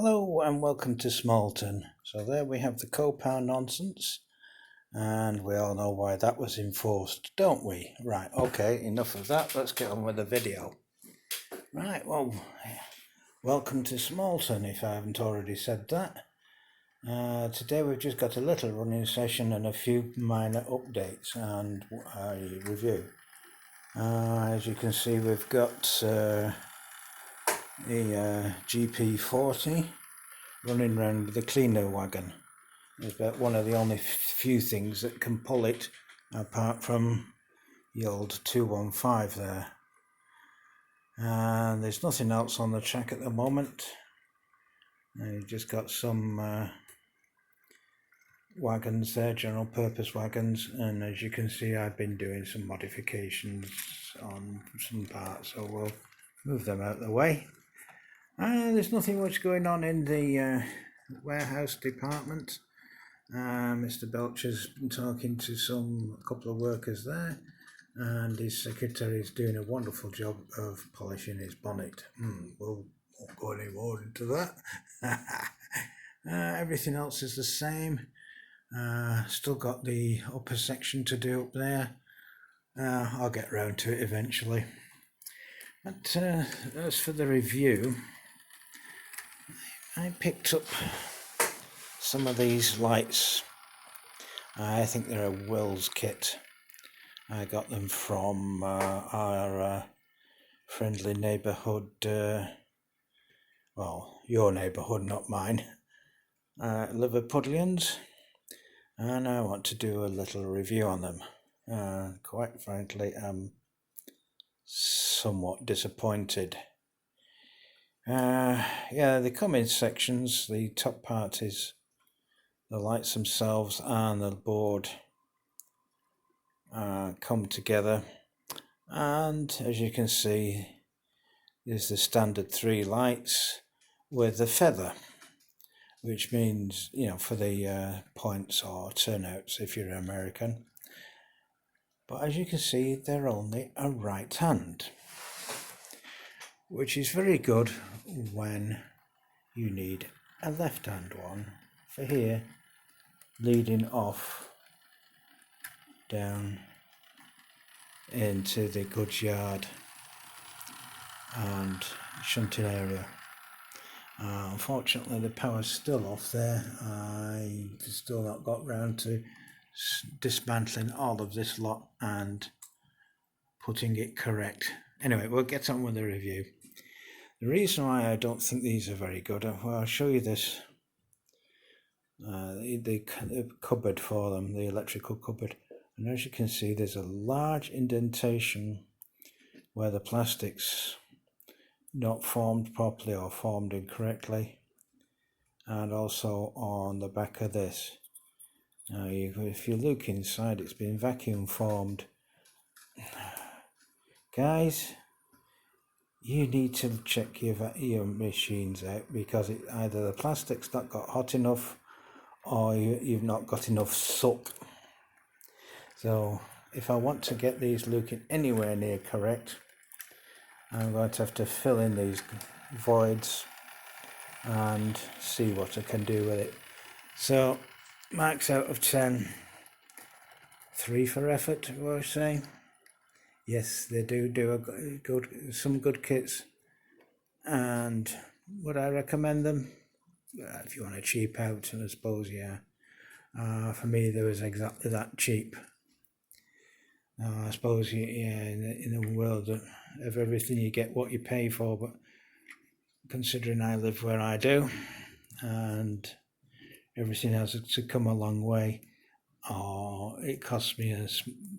Hello and welcome to Smallton. So there we have the co-power nonsense, and we all know why that was enforced, don't we? Right, okay, enough of that, let's get on with the video. Right, well, welcome to Smallton if I haven't already said that. Today we've just got a little running session and a few minor updates and a review. As you can see, we've got the GP40 running around with the cleaner wagon. It's about one of the only few things that can pull it, apart from the old 215 there. And there's nothing else on the track at the moment. You've just got some wagons there, general purpose wagons, and as you can see I've been doing some modifications on some parts, so we'll move them out of the way. There's nothing much going on in the warehouse department. Mr. Belcher's been talking to a couple of workers there, and his secretary is doing a wonderful job of polishing his bonnet. We'll won't go any more into that. Everything else is the same. Still got the upper section to do up there. I'll get round to it eventually. But as for the review, I picked up some of these lights. I think they're a Wills kit. I got them from our friendly neighbourhood, well, your neighbourhood, not mine, Liverpudlians, and I want to do a little review on them. Quite frankly, I'm somewhat disappointed. Yeah, they come in sections. The top part is the lights themselves and the board come together, and as you can see there's the standard 3 lights with the feather, which means, you know, for the points or turnouts if you're American. But as you can see, they're only a right hand, which is very good when you need a left hand one for here, leading off down into the goods yard and shunting area. Unfortunately the power's still off there. I've still not got round to dismantling all of this lot and putting it correct. Anyway, we'll get on with the review. The reason why I don't think these are very good, well, I'll show you this. The cupboard for them, the electrical cupboard, and as you can see there's a large indentation where the plastic's not formed properly or formed incorrectly, and also on the back of this. Now if you look inside, it's been vacuum formed. Guys, you need to check your machines out, because either the plastic's not got hot enough or you've not got enough soot. So if I want to get these looking anywhere near correct, I'm going to have to fill in these voids and see what I can do with it. So marks out of 10, 3 for effort, will I say? Yes, they do some good kits, and would I recommend them? If you want to cheap out, I suppose, yeah. For me, they was exactly that cheap. I suppose, yeah, in the world of everything, you get what you pay for, but considering I live where I do and everything has to come a long way, it costs me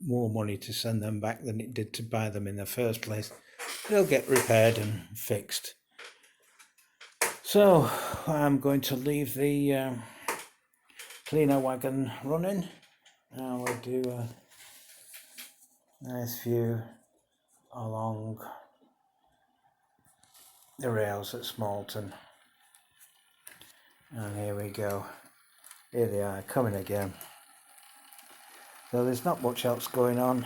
more money to send them back than it did to buy them in the first place. They'll get repaired and fixed. So I'm going to leave the cleaner wagon running, and we'll do a nice view along the rails at Smallton. And here we go. Here they are, coming again. So there's not much else going on.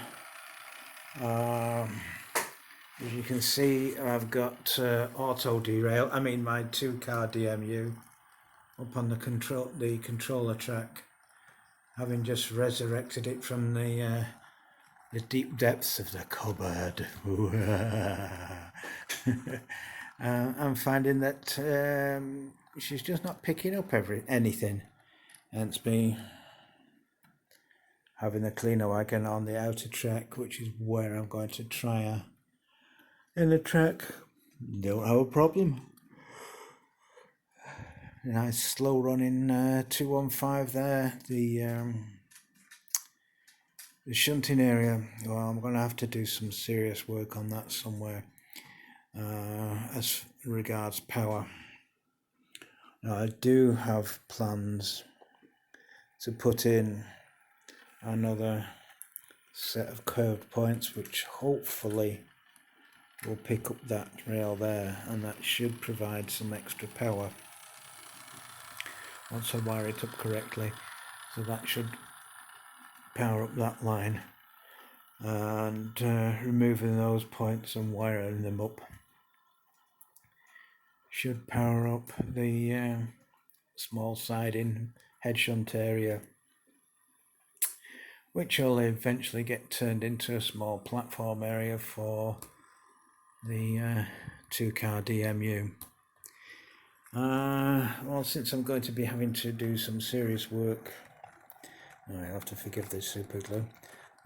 As you can see, I've got auto derail. I mean my 2-car DMU up on the controller track, having just resurrected it from the deep depths of the cupboard. I'm finding that she's just not picking up anything, hence me having a cleaner wagon on the outer track, which is where I'm going to try her. In the track, don't have a problem. Nice slow running 215 there. The shunting area, well, I'm going to have to do some serious work on that somewhere as regards power. Now, I do have plans to put in another set of curved points, which hopefully will pick up that rail there, and that should provide some extra power once I wire it up correctly. So that should power up that line, and removing those points and wiring them up should power up the small siding head shunt area, which will eventually get turned into a small platform area for the 2-car DMU. Well, since I'm going to be having to do some serious work, I'll have to forgive this super glue.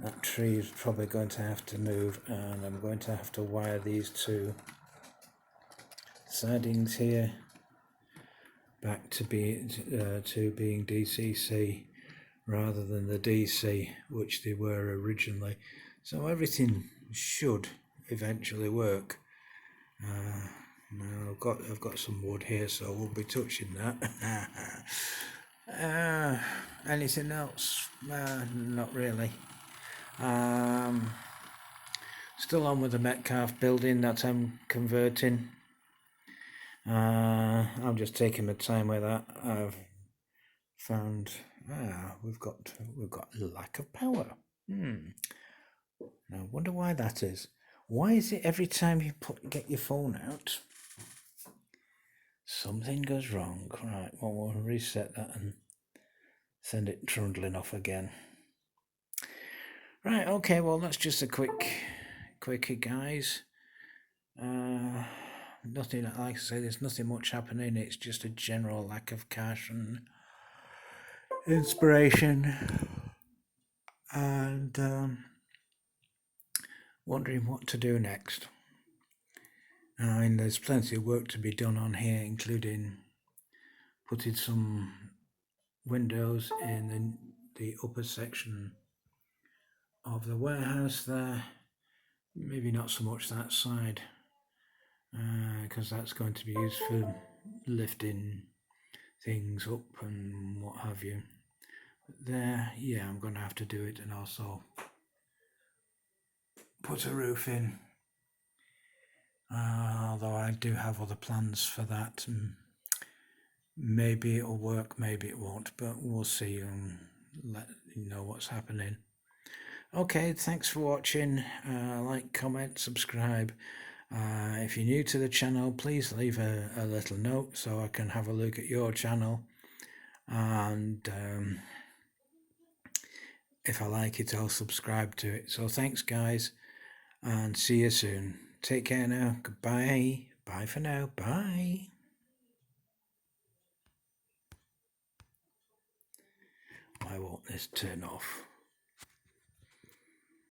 That tree is probably going to have to move, and I'm going to have to wire these two sidings here back to being DCC rather than the DC which they were originally. So everything should eventually work. Now I've got some wood here, so we'll be touching that. Anything else? Not really. Still on with the Metcalf building that I'm converting. I'm just taking my time with that. I've found we've got lack of power. Now I wonder why that is. Why is it every time you get your phone out, something goes wrong? Right, well, we'll reset that and send it trundling off again. Right, okay, well, that's just a quickie, guys. Nothing, like I say, there's nothing much happening. It's just a general lack of cash and inspiration, and wondering what to do next. I mean, there's plenty of work to be done on here, including putting some windows in the upper section of the warehouse there. Maybe not so much that side, because that's going to be used for lifting things up and what have you. There, yeah, I'm going to have to do it, and also put a roof in. Although I do have other plans for that, and maybe it'll work, maybe it won't, but we'll see and let you know what's happening. Okay, thanks for watching. Like, comment, subscribe. If you're new to the channel, please leave a little note so I can have a look at your channel, and if I like it, I'll subscribe to it. So thanks, guys, and see you soon. Take care now. Goodbye. Bye for now. Bye. Why won't this turn off?